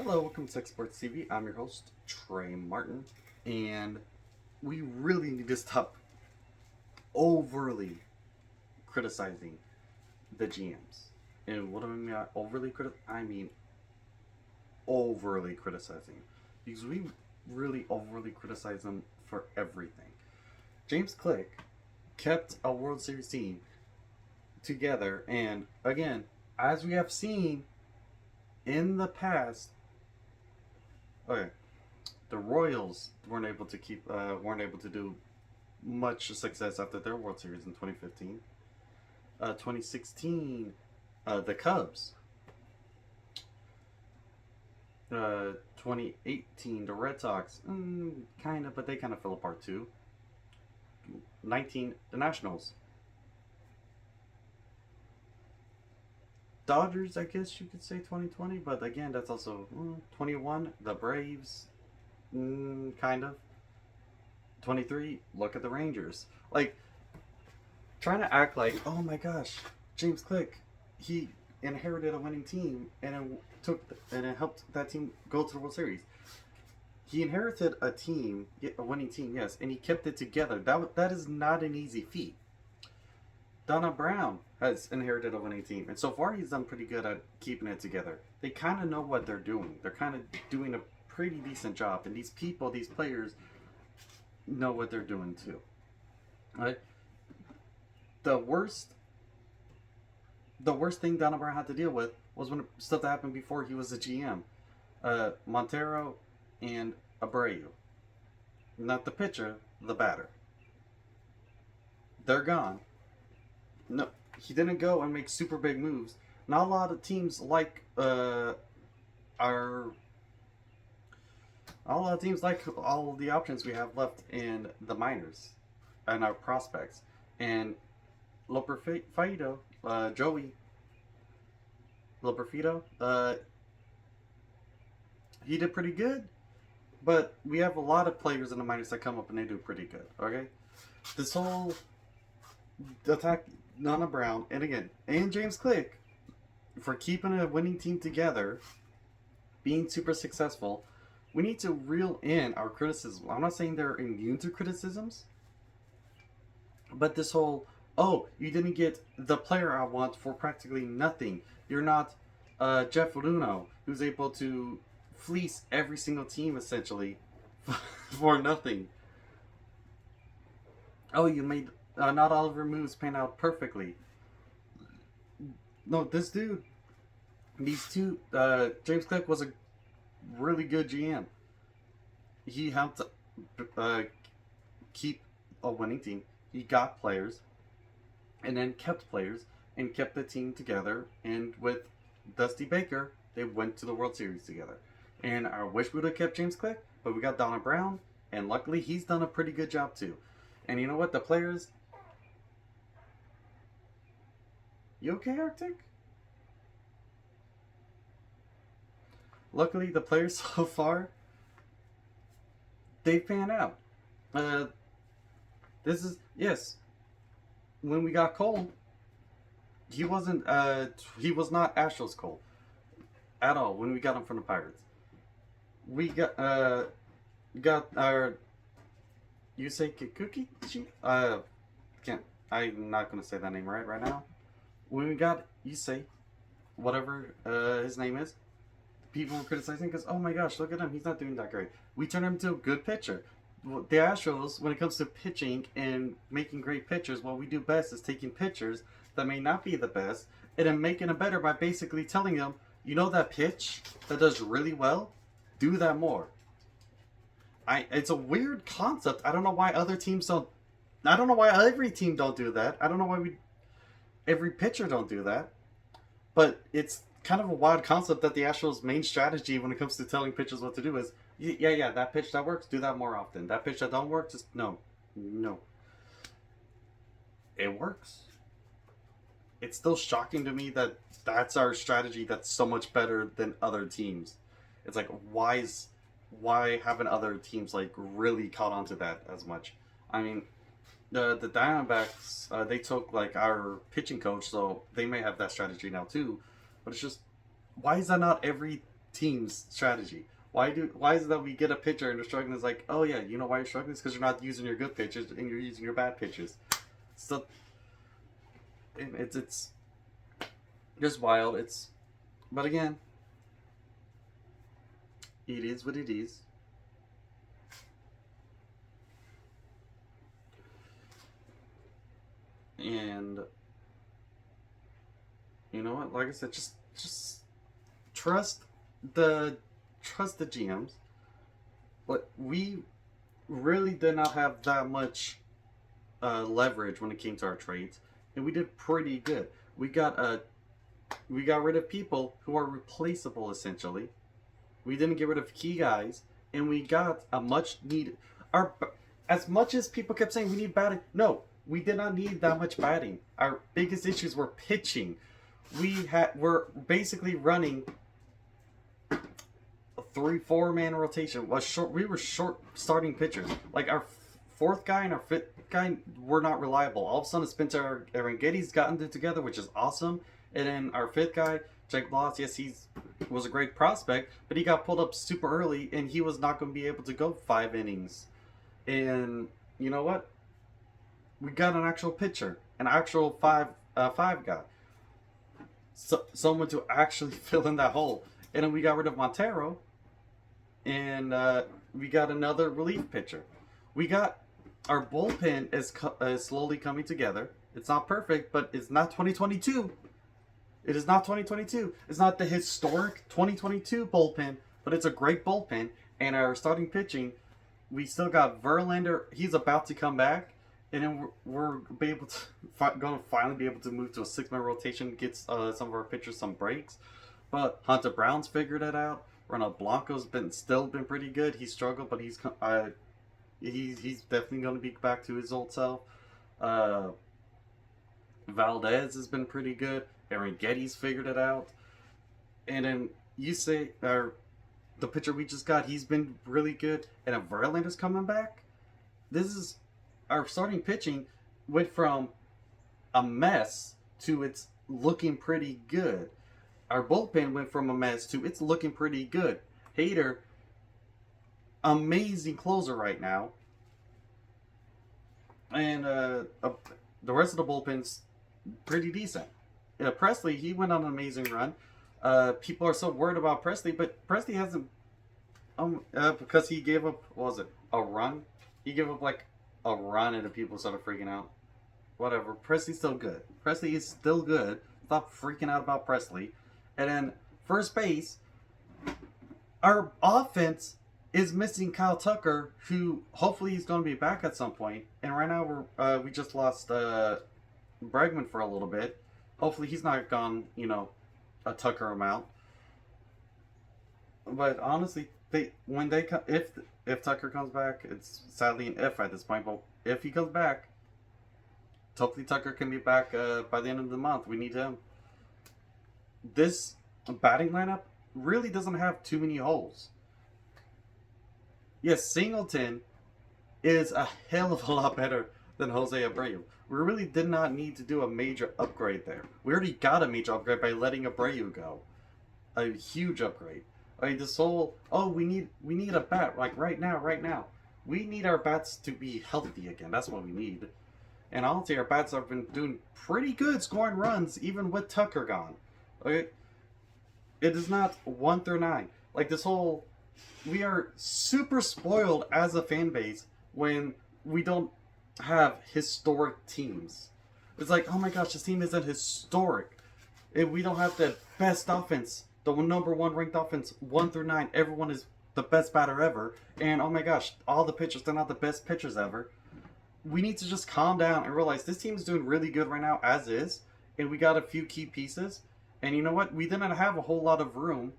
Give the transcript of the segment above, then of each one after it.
Hello, welcome to Tech Sports TV. I'm your host, Trey Martin, and we really need to stop overly criticizing the GMs. And what do I mean by overly I mean overly criticizing, because we really overly criticize them for everything. James Click kept a World Series team together, and again, as we have seen in the past, okay, the Royals weren't able to do much success after their World Series in 2015. 2016, the Cubs. 2018, the Red Sox. Kind of, but they kind of fell apart too. 19, the Nationals. Dodgers, I guess you could say 2020, but again, that's also 21, the Braves. Kind of. 23, look at the Rangers. Like, trying to act like, oh my gosh, James Click, he inherited a winning team and it helped that team go to the World Series. He inherited a winning team, yes, and he kept it together. That is not an easy feat. Donna Brown has inherited a winning team, and so far he's done pretty good at keeping it together. They kind of know what they're doing. They're kind of doing a pretty decent job, and these players, know what they're doing too. Right? The worst thing Donna Brown had to deal with was when stuff that happened before he was a GM. Montero and Abreu. Not the pitcher, the batter. They're gone. No, he didn't go and make super big moves. Not a lot of teams like all of the options we have left in the minors and our prospects. And Loperfido, Joey Loperfido, he did pretty good, but we have a lot of players in the minors that come up and they do pretty good. Okay, this whole attack Nana Brown and James Click for keeping a winning team together, being super successful. We need to reel in our criticism. I'm not saying they're immune to criticisms, but this whole, oh, you didn't get the player I want for practically nothing. You're not Jeff Lunhow, who's able to fleece every single team essentially for nothing. Oh, you made not all of your moves pan out perfectly. No, James Click was a really good GM. He helped keep a winning team. He got players, and then kept players, and kept the team together. And with Dusty Baker, they went to the World Series together. And I wish we would have kept James Click, but we got Donna Brown, and luckily he's done a pretty good job too. And you know what? The players. You okay, Arctic? Luckily, the players so far, they pan out. This is, yes. When we got Cole, he wasn't. He was not Astros Cole at all. When we got him from the Pirates, we got our Yusei Kikuchi. Can't. I'm not gonna say that name right now. When we got Yusei, whatever his name is, people were criticizing because, oh my gosh, look at him, he's not doing that great. We turned him into a good pitcher. The Astros, when it comes to pitching and making great pitchers, what we do best is taking pitchers that may not be the best and then making them better by basically telling them, you know that pitch that does really well? Do that more. It's a weird concept. I don't know why other teams don't. I don't know why every team don't do that. I don't know why every pitcher don't do that. But it's kind of a wild concept that the Astros' main strategy when it comes to telling pitchers what to do is, yeah, that pitch that works, do that more often. That pitch that don't work, just no. It works. It's still shocking to me that that's our strategy that's so much better than other teams. It's like, why haven't other teams like really caught on to that as much? I mean, the Diamondbacks, they took like our pitching coach, so they may have that strategy now too. But it's just, why is that not every team's strategy. Why is it that we get a pitcher and they're struggling? It's like, oh yeah, you know why you're struggling? It's because you're not using your good pitches and you're using your bad pitches. So it's just wild. But again, it is what it is. And you know what? Like I said, just trust the GMs. But we really did not have that much leverage when it came to our trades, and we did pretty good. We got rid of people who are replaceable essentially. We didn't get rid of key guys, and we got a much needed. Our as much as people kept saying we need batting, no, we did not need that much batting. Our biggest issues were pitching. We're basically running a 3-4 man rotation. We were short starting pitchers. Like our fourth guy and our fifth guy were not reliable. All of a sudden, Spencer Arangetti's gotten it together, which is awesome. And then our fifth guy, Jake Bloss, yes, was a great prospect, but he got pulled up super early, and he was not going to be able to go 5 innings. And you know what? We got an actual pitcher, an actual five guy, someone to actually fill in that hole. And then we got rid of Montero, and we got another relief pitcher. We got our bullpen is slowly coming together. It's not perfect, but it's not 2022. It is not 2022. It's not the historic 2022 bullpen, but it's a great bullpen. And our starting pitching, we still got Verlander. He's about to come back, and then we're going to finally be able to move to a 6-man rotation, get some of our pitchers some breaks. But Hunter Brown's figured it out. Ronald Blanco's still been pretty good. He struggled, but he's definitely going to be back to his old self. Valdez has been pretty good. Getty's figured it out. And then you say the pitcher we just got, he's been really good. And if Verlander's coming back, this is our starting pitching went from a mess to it's looking pretty good. Our bullpen went from a mess to it's looking pretty good. Hader, amazing closer right now. And the rest of the bullpen's pretty decent. Presley, he went on an amazing run. People are so worried about Presley, but Presley hasn't. Because he gave up, what was it, a run? He gave up like a run, and the people started freaking out. Whatever. Presley's still good. Presley is still good. Stop freaking out about Presley. And then first base, our offense is missing Kyle Tucker, who hopefully he's going to be back at some point. And right now we just lost Bregman for a little bit. Hopefully he's not gone, a Tucker amount. But honestly, if Tucker comes back, it's sadly an if at this point. But if he comes back, hopefully Tucker can be back by the end of the month. We need him. This batting lineup really doesn't have too many holes. Yes, Singleton is a hell of a lot better than Jose Abreu. We really did not need to do a major upgrade there. We already got a major upgrade by letting Abreu go. A huge upgrade. Like this whole, we need a bat, like right now. We need our bats to be healthy again. That's what we need. And honestly, our bats have been doing pretty good scoring runs, even with Tucker gone. Okay? It is not 1 through 9. Like this whole, we are super spoiled as a fan base when we don't have historic teams. It's like, oh my gosh, this team isn't historic. If we don't have the best offense, the number 1 ranked offense, 1 through 9, everyone is the best batter ever. And oh my gosh, all the pitchers, they're not the best pitchers ever. We need to just calm down and realize this team is doing really good right now as is. And we got a few key pieces. And you know what? We didn't have a whole lot of room.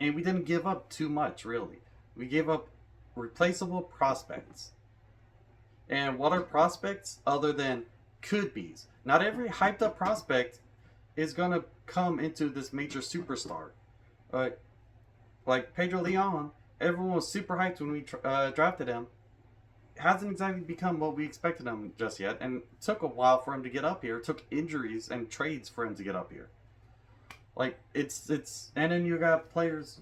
And we didn't give up too much, really. We gave up replaceable prospects. And what are prospects other than could-be's? Not every hyped-up prospect is going to come into this major superstar. Like Pedro Leon, everyone was super hyped when we drafted him. Hasn't exactly become what we expected him just yet. And it took a while for him to get up here. It took injuries and trades for him to get up here. Like, it's and then you got players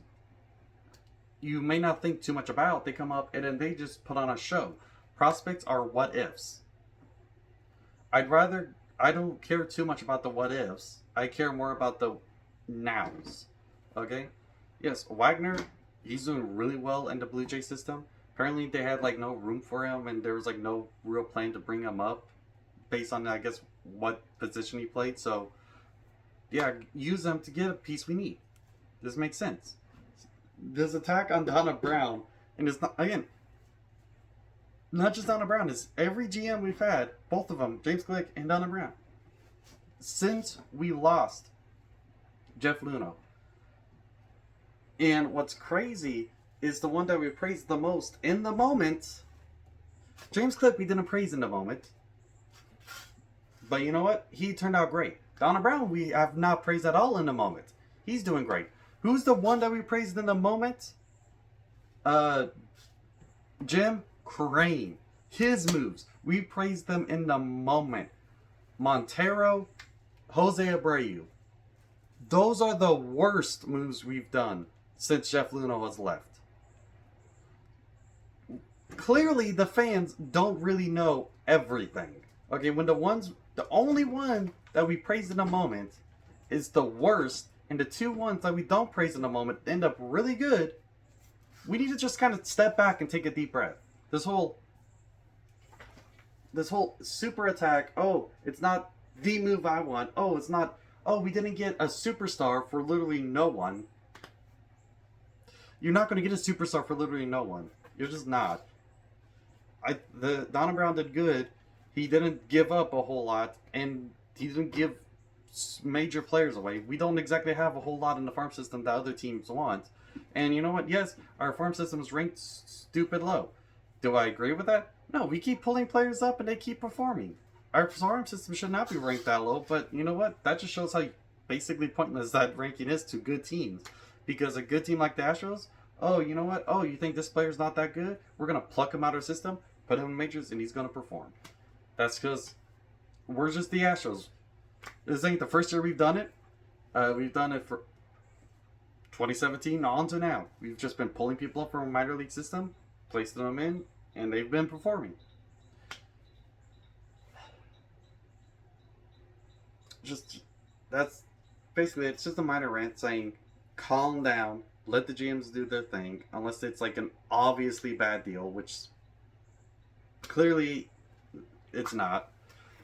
you may not think too much about. They come up and then they just put on a show. Prospects are what ifs. I don't care too much about the what ifs. I care more about the nows. Okay? Yes, Wagner, he's doing really well in the Blue Jay system. Apparently they had like no room for him and there was like no real plan to bring him up based on, I guess, what position he played. So yeah, use them to get a piece we need. This makes sense. This attack on Donna Brown, and it's not, again, not just Donna Brown, it's every GM we've had, both of them, James Click and Donna Brown, since we lost Jeff Lunhow. And what's crazy is the one that we praised the most in the moment. James Click we didn't praise in the moment. But you know what? He turned out great. Donna Brown we have not praised at all in the moment. He's doing great. Who's the one that we praised in the moment? Jim Crane. His moves. We praised them in the moment. Montero, Jose Abreu. Those are the worst moves we've done since Jeff Lunhow has left. Clearly, the fans don't really know everything. Okay, when the only one that we praised in a moment is the worst, and the two ones that we don't praise in a moment end up really good, we need to just kind of step back and take a deep breath. This whole super attack, oh, it's not the move I want. Oh, it's not, oh, we didn't get a superstar for literally no one. You're not going to get a superstar for literally no one. You're just not. The Donna Brown did good. He didn't give up a whole lot, and he didn't give major players away. We don't exactly have a whole lot in the farm system that other teams want. And you know what? Yes, our farm system is ranked stupid low. Do I agree with that? No, we keep pulling players up and they keep performing. Our farm system should not be ranked that low, but you know what? That just shows how basically pointless that ranking is to good teams. Because a good team like the Astros, oh, you know what? Oh, you think this player's not that good? We're going to pluck him out of our system, put him in majors, and he's going to perform. That's because we're just the Astros. This ain't the first year we've done it. We've done it for 2017 on to now. We've just been pulling people up from a minor league system, placing them in, and they've been performing. That's basically, it's just a minor rant saying, calm down, let the GMs do their thing, unless it's like an obviously bad deal, which clearly it's not.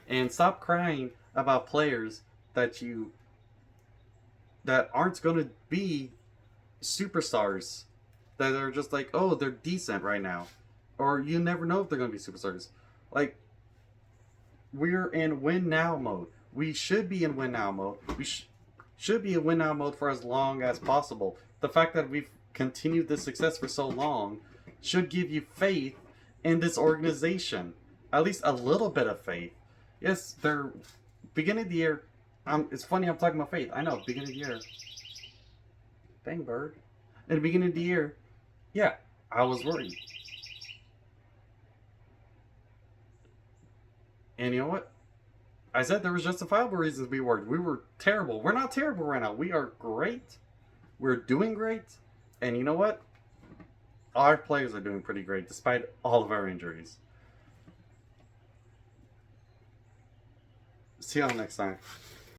And stop crying about players that aren't going to be superstars, that are just like, oh, they're decent right now, or you never know if they're going to be superstars. Like, we're in win now mode. We should be in win now mode. We should be in win now mode for as long as possible. The fact that we've continued this success for so long should give you faith in this organization. At least a little bit of faith. Yes, they're beginning of the year. It's funny I'm talking about faith. I know, beginning of the year. Dang bird. At the beginning of the year, yeah, I was worried. And you know what? I said there was justifiable reasons to be worried. We were terrible. We're not terrible right now. We are great. We're doing great. And you know what? Our players are doing pretty great despite all of our injuries. See y'all next time.